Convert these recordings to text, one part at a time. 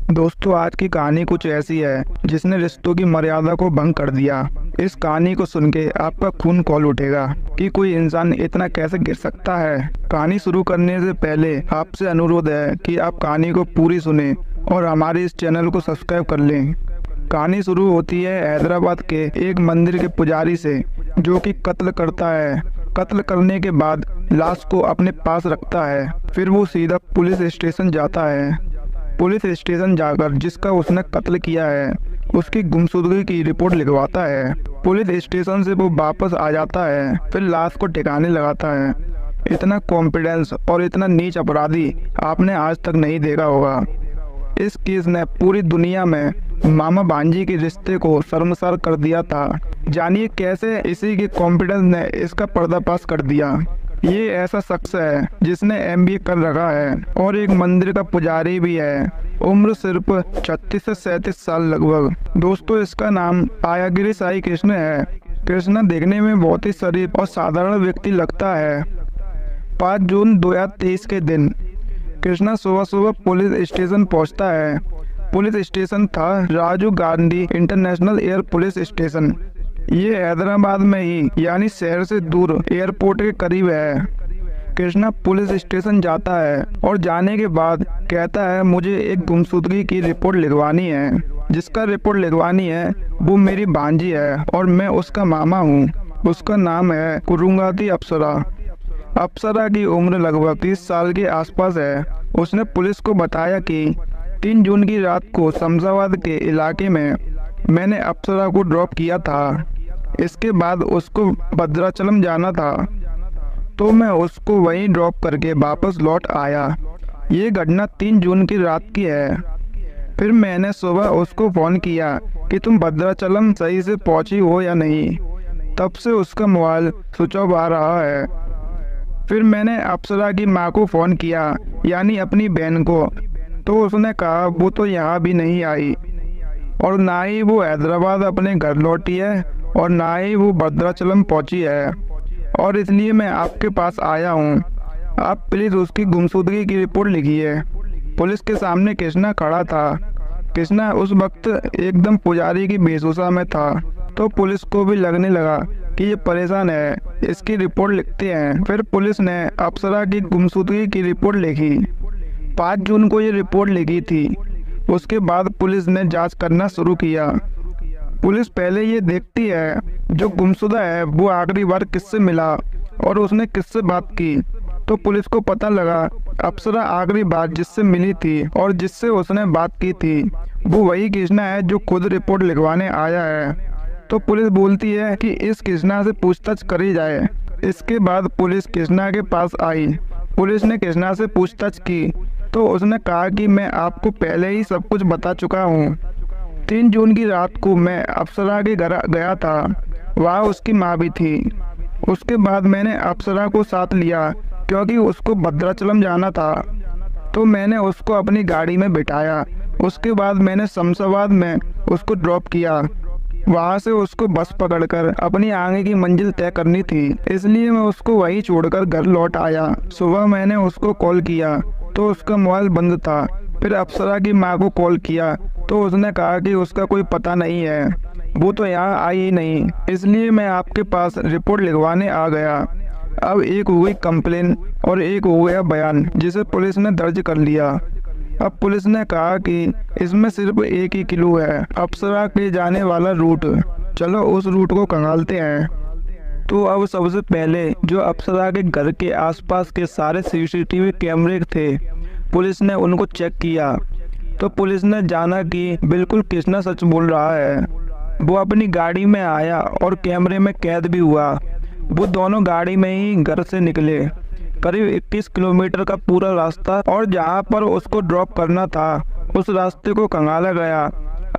दोस्तों, आज की कहानी कुछ ऐसी है जिसने रिश्तों की मर्यादा को भंग कर दिया। इस कहानी को सुन के आपका खून खौल उठेगा कि कोई इंसान इतना कैसे गिर सकता है। कहानी शुरू करने से पहले आपसे अनुरोध है कि आप कहानी को पूरी सुने और हमारे इस चैनल को सब्सक्राइब कर लें। कहानी शुरू होती है हैदराबाद के एक मंदिर के पुजारी से, जो कि कत्ल करता है। कत्ल करने के बाद लाश को अपने पास रखता है। फिर वो सीधा पुलिस स्टेशन जाता है। पुलिस स्टेशन जाकर जिसका उसने कत्ल किया है उसकी गुमशुदगी की रिपोर्ट लिखवाता है। पुलिस स्टेशन से वो वापस आ जाता है, फिर लाश को ठिकाने लगाता है। इतना कॉन्फिडेंस और इतना नीच अपराधी आपने आज तक नहीं देखा होगा। इस केस ने पूरी दुनिया में मामा भांजी के रिश्ते को शर्मसार कर दिया था। जानिए कैसे इसी के कॉन्फिडेंस ने इसका पर्दाफाश कर दिया। ये ऐसा शख्स है जिसने एमबीए कर रखा है और एक मंदिर का पुजारी भी है। उम्र सिर्फ 36 से 37 साल लगभग। दोस्तों, इसका नाम आयागिरी साई कृष्ण है। कृष्ण देखने में बहुत ही शरीफ और साधारण व्यक्ति लगता है। 5 जून 2023 के दिन कृष्णा सुबह सुबह पुलिस स्टेशन पहुंचता है। पुलिस स्टेशन था Rajiv Gandhi international air police station. ये हैदराबाद में ही यानी शहर से दूर एयरपोर्ट के करीब है। कृष्णा पुलिस स्टेशन जाता है और जाने के बाद कहता है, मुझे एक गुमशुदगी की रिपोर्ट लिखवानी है। जिसका रिपोर्ट लिखवानी है वो मेरी भांजी है और मैं उसका मामा हूँ। उसका नाम है कुरुंगाती अप्सरा। अप्सरा की उम्र लगभग 30 साल के आसपास है। उसने पुलिस को बताया कि 3 जून की रात को शमशाबाद के इलाके में मैंने अप्सरा को ड्रॉप किया था। इसके बाद उसको भद्राचलम जाना था, तो मैं उसको वहीं ड्रॉप करके वापस लौट आया। ये घटना 3 जून की रात की है। फिर मैंने सुबह उसको फ़ोन किया कि तुम भद्राचलम सही से पहुंची हो या नहीं। तब से उसका मोबाइल स्विच ऑफ आ रहा है। फिर मैंने अप्सरा की माँ को फ़ोन किया, यानी अपनी बहन को, तो उसने कहा वो तो यहाँ भी नहीं आई और ना ही वो हैदराबाद अपने घर लौटी है और ना ही वो भद्राचलम पहुंची है, और इसलिए मैं आपके पास आया हूँ। आप प्लीज़ उसकी गुमशुदगी की रिपोर्ट लिखिए। पुलिस के सामने कृष्णा खड़ा था। कृष्णा उस वक्त एकदम पुजारी की वेशभूषा में था, तो पुलिस को भी लगने लगा कि ये परेशान है, इसकी रिपोर्ट लिखते हैं। फिर पुलिस ने अप्सरा की गुमशुदगी की रिपोर्ट लिखी। 5 जून को ये रिपोर्ट लिखी थी। उसके बाद पुलिस ने जांच करना शुरू किया। पुलिस पहले ये देखती है जो गुमशुदा है वो आखिरी बार किससे मिला और उसने किससे बात की। तो पुलिस को पता लगा अप्सरा आखिरी बार जिससे मिली थी और जिससे उसने बात की थी वो वही कृष्णा है जो खुद रिपोर्ट लिखवाने आया है। तो पुलिस बोलती है कि इस कृष्णा से पूछताछ करी जाए। इसके बाद पुलिस कृष्णा के पास आई। पुलिस ने कृष्णा से पूछताछ की तो उसने कहा कि मैं आपको पहले ही सब कुछ बता चुका हूँ। 3 जून की रात को मैं अप्सरा के घर गया था, वहाँ उसकी माँ भी थी। उसके बाद मैंने अप्सरा को साथ लिया क्योंकि उसको भद्राचलम जाना था, तो मैंने उसको अपनी गाड़ी में बिठाया। उसके बाद मैंने शमशाबाद में उसको ड्रॉप किया। वहाँ से उसको बस पकड़कर अपनी आगे की मंजिल तय करनी थी, इसलिए मैं उसको वहीं छोड़कर घर लौट आया। सुबह मैंने उसको कॉल किया तो उसका मोबाइल बंद था। फिर अप्सरा की माँ को कॉल किया तो उसने कहा कि उसका कोई पता नहीं है, वो तो यहाँ आई ही नहीं, इसलिए मैं आपके पास रिपोर्ट लिखवाने आ गया। अब एक हो गई कंप्लेन और एक हो गया बयान, जिसे पुलिस ने दर्ज कर लिया। अब पुलिस ने कहा कि इसमें सिर्फ एक ही क्लू है, अप्सरा के जाने वाला रूट। चलो उस रूट को खंगालते हैं। तो अब सबसे पहले जो अप्सरा के घर के आसपास के सारे सीसीटीवी कैमरे थे, पुलिस ने उनको चेक किया तो पुलिस ने जाना कि बिल्कुल कृष्णा सच बोल रहा है। वो अपनी गाड़ी में आया और कैमरे में कैद भी हुआ। वो दोनों गाड़ी में ही घर से निकले। करीब 21 किलोमीटर का पूरा रास्ता, और जहाँ पर उसको ड्रॉप करना था उस रास्ते को खंगाला गया।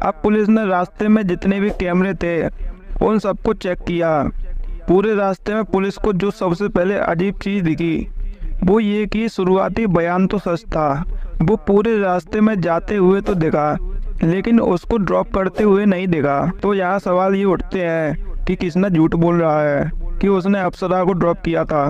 अब पुलिस ने रास्ते में जितने भी कैमरे थे उन सबको चेक किया। पूरे रास्ते में पुलिस को जो सबसे पहले अजीब चीज़ दिखी वो ये कि शुरुआती बयान तो सच था। वो पूरे रास्ते में जाते हुए तो दिखा, लेकिन उसको ड्रॉप करते हुए नहीं दिखा। तो यहाँ सवाल ये उठते हैं कि कृष्णा झूठ बोल रहा है कि उसने अप्सरा को ड्रॉप किया था।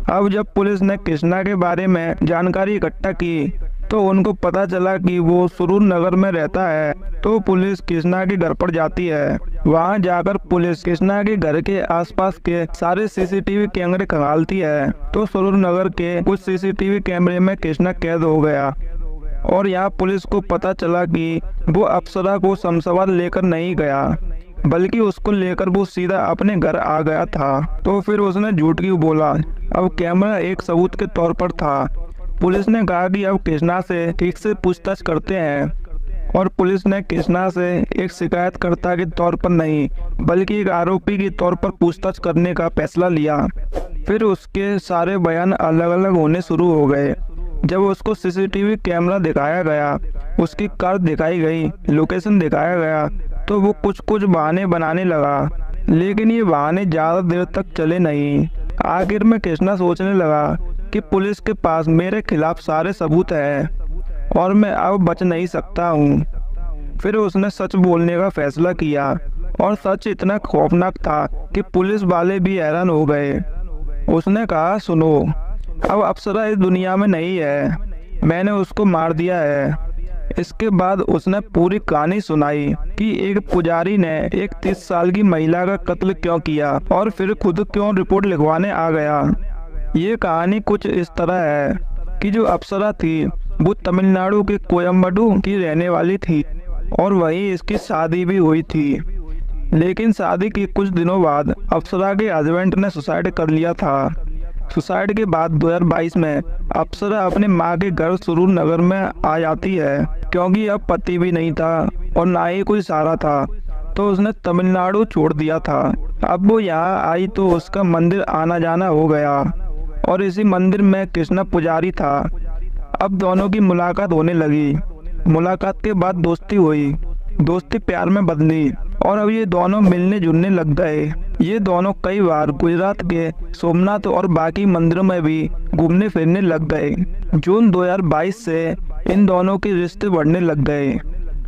अब जब पुलिस ने कृष्णा के बारे में जानकारी इकट्ठा की तो उनको पता चला कि वो सुरूर नगर में रहता है। तो पुलिस कृष्णा के घर पर जाती है। वहां जाकर पुलिस कृष्णा के घर के आसपास के सारे सीसीटीवी कैमरे खंगालती है। तो सुरूर नगर के कुछ सीसीटीवी कैमरे में कृष्णा कैद हो गया और यहाँ पुलिस को पता चला कि वो अप्सरा को शमशाबाद लेकर नहीं गया, बल्कि उसको लेकर वो सीधा अपने घर आ गया था। तो फिर उसने झूठ क्यों बोला? अब कैमरा एक सबूत के तौर पर था। पुलिस ने कहा कि अब कृष्णा से ठीक से पूछताछ करते हैं और पुलिस ने कृष्णा से एक शिकायतकर्ता के तौर पर नहीं, बल्कि एक आरोपी के तौर पर पूछताछ करने का फैसला लिया। फिर उसके सारे बयान अलग अलग होने शुरू हो गए। जब उसको सीसीटीवी कैमरा दिखाया गया, उसकी कार दिखाई गई, लोकेशन दिखाया गया, तो वो कुछ कुछ बहाने बनाने लगा। लेकिन ये बहाने ज़्यादा देर तक चले नहीं। आखिर में कृष्णा सोचने लगा कि पुलिस के पास मेरे खिलाफ सारे सबूत हैं और मैं अब बच नहीं सकता हूँ। फिर उसने सच बोलने का फैसला किया और सच इतना खौफनाक था कि पुलिस वाले भी हैरान हो गए। उसने कहा, सुनो, अब अप्सरा इस दुनिया में नहीं है, मैंने उसको मार दिया है। इसके बाद उसने पूरी कहानी सुनाई कि एक पुजारी ने एक 30 साल की महिला का कत्ल क्यों किया और फिर खुद क्यों रिपोर्ट लिखवाने आ गया। ये कहानी कुछ इस तरह है कि जो अप्सरा थी वो तमिलनाडु के कोयम्बटूर की रहने वाली थी और वहीं इसकी शादी भी हुई थी। लेकिन शादी के कुछ दिनों बाद अप्सरा के हस्बैंड ने सुसाइड कर लिया था। सुसाइड के बाद 2022 में अप्सरा अपने माँ के घर सुरूर नगर में आ जाती है, क्योंकि अब पति भी नहीं था और ना ही कोई सहारा था, तो उसने तमिलनाडु छोड़ दिया था। अब वो यहाँ आई तो उसका मंदिर आना जाना हो गया और इसी मंदिर में कृष्णा पुजारी था। अब दोनों की मुलाकात होने लगी। मुलाकात के बाद दोस्ती हुई, दोस्ती प्यार में बदली और अब ये दोनों मिलने जुलने लग गए। ये दोनों कई बार गुजरात के सोमनाथ और बाकी मंदिरों में भी घूमने फिरने लग गए। जून 2022 से इन दोनों के रिश्ते बढ़ने लग गए।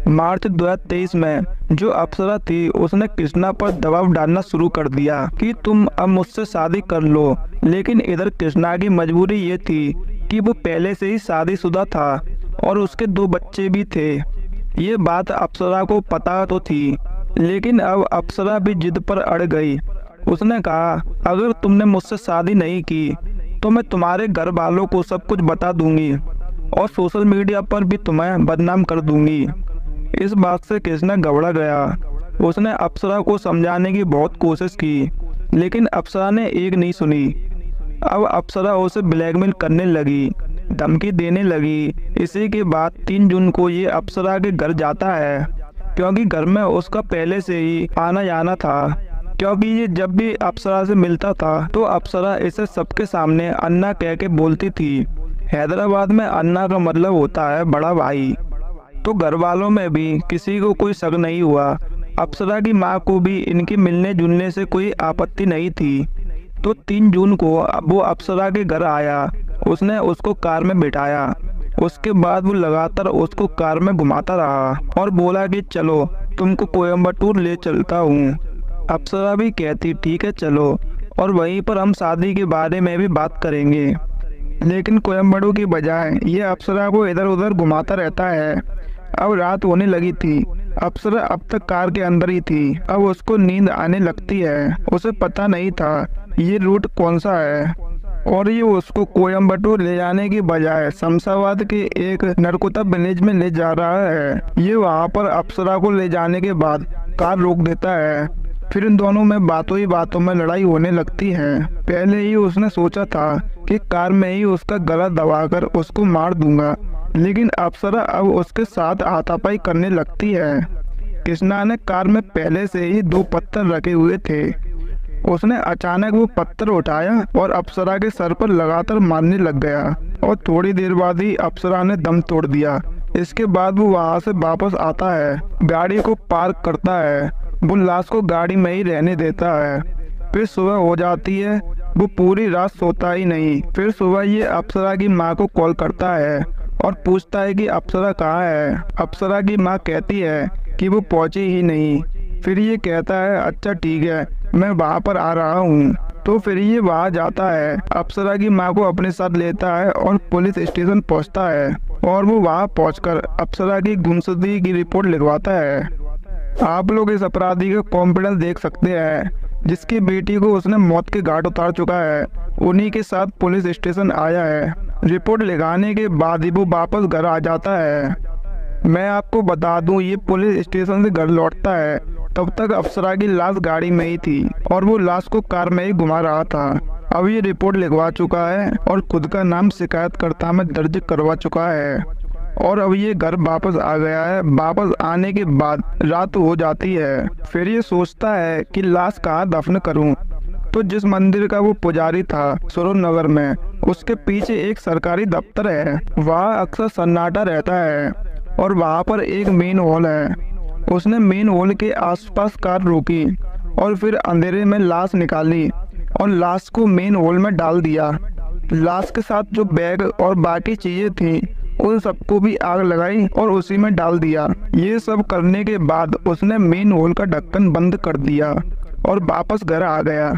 मार्च 2023 में जो अप्सरा थी उसने कृष्णा पर दबाव डालना शुरू कर दिया कि तुम अब मुझसे शादी कर लो। लेकिन इधर कृष्णा की मजबूरी ये थी कि वो पहले से ही शादीशुदा था और उसके 2 बच्चे भी थे। ये बात अप्सरा को पता तो थी, लेकिन अब अप्सरा भी जिद पर अड़ गई। उसने कहा, अगर तुमने मुझसे शादी नहीं की तो मैं तुम्हारे घर वालों को सब कुछ बता दूंगी और सोशल मीडिया पर भी तुम्हें बदनाम कर दूंगी। इस बात से कृष्णा घबरा गया। उसने अप्सरा को समझाने की बहुत कोशिश की, लेकिन अप्सरा ने एक नहीं सुनी। अब अप्सरा उसे ब्लैकमेल करने लगी, धमकी देने लगी। इसी के बाद 3 जून को ये अप्सरा के घर जाता है, क्योंकि घर में उसका पहले से ही आना जाना था। क्योंकि ये जब भी अप्सरा से मिलता था तो अप्सरा इसे सबके सामने अन्ना कह के बोलती थी। हैदराबाद में अन्ना का मतलब होता है बड़ा भाई। तो घर वालों में भी किसी को कोई शक नहीं हुआ। अप्सरा की माँ को भी इनके मिलने जुलने से कोई आपत्ति नहीं थी। तो 3 जून को वो अप्सरा के घर आया। उसने उसको कार में बिठाया। उसके बाद वो लगातार उसको कार में घुमाता रहा और बोला कि चलो तुमको कोयम्बटूर ले चलता हूँ। अप्सरा भी कहती ठीक है चलो, और वहीं पर हम शादी के बारे में भी बात करेंगे। लेकिन कोयम्बटूर की बजाय ये अप्सरा को इधर उधर घुमाता रहता है। अब रात होने लगी थी। अप्सरा अब तक कार के अंदर ही थी। अब उसको नींद आने लगती है। उसे पता नहीं था ये रूट कौन सा है और ये उसको कोयम्बटूर ले जाने की बजाय शमशाबाद के एक नरकुता विलेज में ले जा रहा है। ये वहाँ पर अप्सरा को ले जाने के बाद कार रोक देता है। फिर इन दोनों में बातों ही बातों में लड़ाई होने लगती है। पहले ही उसने सोचा था कि कार में ही उसका गला दबाकर उसको मार दूंगा, लेकिन अप्सरा अब उसके साथ हाथापाई करने लगती है। कृष्णा ने कार में पहले से ही 2 पत्थर रखे हुए थे। उसने अचानक वो पत्थर उठाया और अप्सरा के सर पर लगातार मारने लग गया और थोड़ी देर बाद ही अप्सरा ने दम तोड़ दिया। इसके बाद वो वहाँ से वापस आता है, गाड़ी को पार्क करता है, वो लाश को गाड़ी में ही रहने देता है। फिर सुबह हो जाती है। वो पूरी रात सोता ही नहीं। फिर सुबह ये अप्सरा की माँ को कॉल करता है और पूछता है कि अप्सरा कहाँ है। अप्सरा की माँ कहती है कि वो पहुँची ही नहीं। फिर ये कहता है अच्छा ठीक है, मैं वहाँ पर आ रहा हूँ। तो फिर ये वहाँ जाता है, अप्सरा की माँ को अपने साथ लेता है और पुलिस स्टेशन पहुँचता है। और वो वहाँ पहुंचकर अप्सरा की गुमशुदगी की रिपोर्ट लिखवाता है। आप लोग इस अपराधी का कॉन्फिडेंस देख सकते हैं, जिसकी बेटी को उसने मौत के घाट उतार चुका है। उन्हीं के साथ पुलिस स्टेशन आया है। रिपोर्ट लिखाने के बाद ही वो वापस घर आ जाता है। मैं आपको बता दूं, ये पुलिस स्टेशन से घर लौटता है तब तक अप्सरा की लाश गाड़ी में ही थी और वो लाश को कार में ही घुमा रहा था। अब ये रिपोर्ट लिखवा चुका है और खुद का नाम शिकायतकर्ता में दर्ज करवा चुका है और अब ये घर वापस आ गया है। वापस आने के बाद रात हो जाती है। फिर ये सोचता है कि लाश कहाँ दफन करूं। तो जिस मंदिर का वो पुजारी था सुरुन नगर में, उसके पीछे एक सरकारी दफ्तर है। वहाँ अक्सर सन्नाटा रहता है और वहाँ पर एक मेन हॉल है। उसने मेन हॉल के आसपास कार रोकी और फिर अंधेरे में लाश निकाली और लाश को मेन हॉल में डाल दिया। लाश के साथ जो बैग और बाकी चीजें थी उन सबको भी आग लगाई और उसी में डाल दिया। ये सब करने के बाद उसने मेन हॉल का ढक्कन बंद कर दिया और वापस घर आ गया।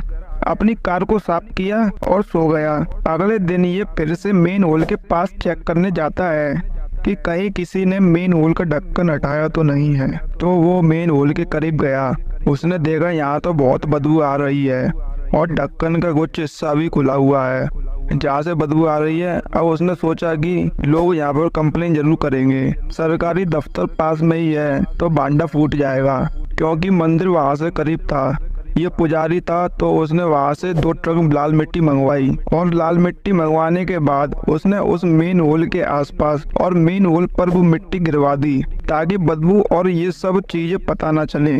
अपनी कार को साफ किया और सो गया। अगले दिन ये फिर से मेन हॉल के पास चेक करने जाता है कि कहीं किसी ने मेन हॉल का ढक्कन हटाया तो नहीं है। तो वो मेन हॉल के करीब गया। उसने देखा यहाँ तो बहुत बदबू आ रही है और ढक्कन का कुछ हिस्सा भी खुला हुआ है जहाँ से बदबू आ रही है। अब उसने सोचा कि लोग यहाँ पर कंप्लेन जरूर करेंगे। सरकारी दफ्तर पास में ही है तो भांडा फूट जाएगा, क्योंकि मंदिर वहाँ से करीब था। ये पुजारी था तो उसने वहाँ से 2 ट्रक लाल मिट्टी मंगवाई और लाल मिट्टी मंगवाने के बाद उसने उस मेन होल के आसपास और मेन होल पर वो मिट्टी गिरवा दी ताकि बदबू और ये सब चीजें पता न चले।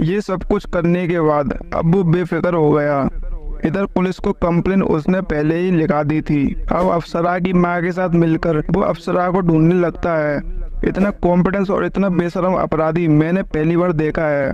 ये सब कुछ करने के बाद अब वो बेफिक्र हो गया। इधर पुलिस को कंप्लेन उसने पहले ही लिखा दी थी। अब अप्सरा की माँ के साथ मिलकर वो अप्सरा को ढूंढने लगता है। इतना कॉन्फिडेंस और इतना बेशरम अपराधी मैंने पहली बार देखा है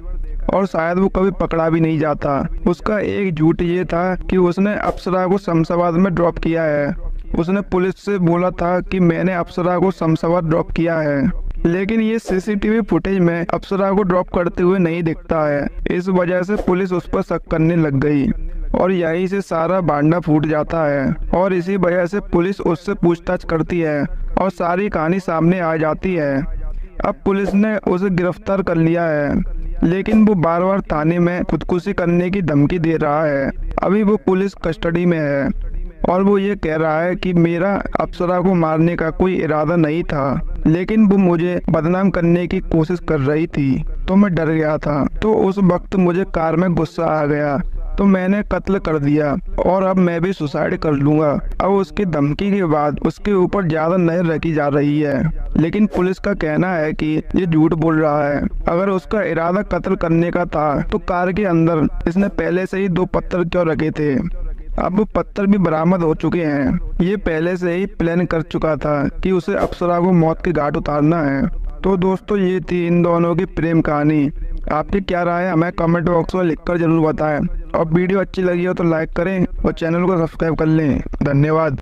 और शायद वो कभी पकड़ा भी नहीं जाता। उसका एक झूठ ये था कि उसने अप्सरा को शमशाबाद में ड्रॉप किया है। उसने पुलिस से बोला था कि मैंने अप्सरा को शमशाबाद ड्रॉप किया है, लेकिन ये सीसीटीवी फुटेज में अप्सरा को ड्रॉप करते हुए नहीं दिखता है। इस वजह से पुलिस उस पर शक करने लग गई और यहीं से सारा भांडा फूट जाता है और इसी वजह से पुलिस उससे पूछताछ करती है और सारी कहानी सामने आ जाती है। अब पुलिस ने उसे गिरफ्तार कर लिया है, लेकिन वो बार बार थाने में खुदकुशी करने की धमकी दे रहा है। अभी वो पुलिस कस्टडी में है और वो ये कह रहा है कि मेरा अप्सरा को मारने का कोई इरादा नहीं था, लेकिन वो मुझे बदनाम करने की कोशिश कर रही थी तो मैं डर गया था। तो उस वक्त मुझे कार में गुस्सा आ गया तो मैंने कत्ल कर दिया और अब मैं भी सुसाइड कर लूंगा। अब उसकी धमकी के बाद उसके ऊपर ज्यादा नजर रखी जा रही है, लेकिन पुलिस का कहना है कि ये झूठ बोल रहा है। अगर उसका इरादा कत्ल करने का था तो कार के अंदर इसने पहले से ही 2 पत्थर क्यों रखे थे। अब वो पत्थर भी बरामद हो चुके हैं। ये पहले से ही प्लान कर चुका था कि उसे अप्सरा को मौत के घाट उतारना है। तो दोस्तों, ये थी इन दोनों की प्रेम कहानी। आपकी क्या राय है हमें कमेंट बॉक्स में लिखकर जरूर बताएं और वीडियो अच्छी लगी हो तो लाइक करें और चैनल को सब्सक्राइब कर लें। धन्यवाद।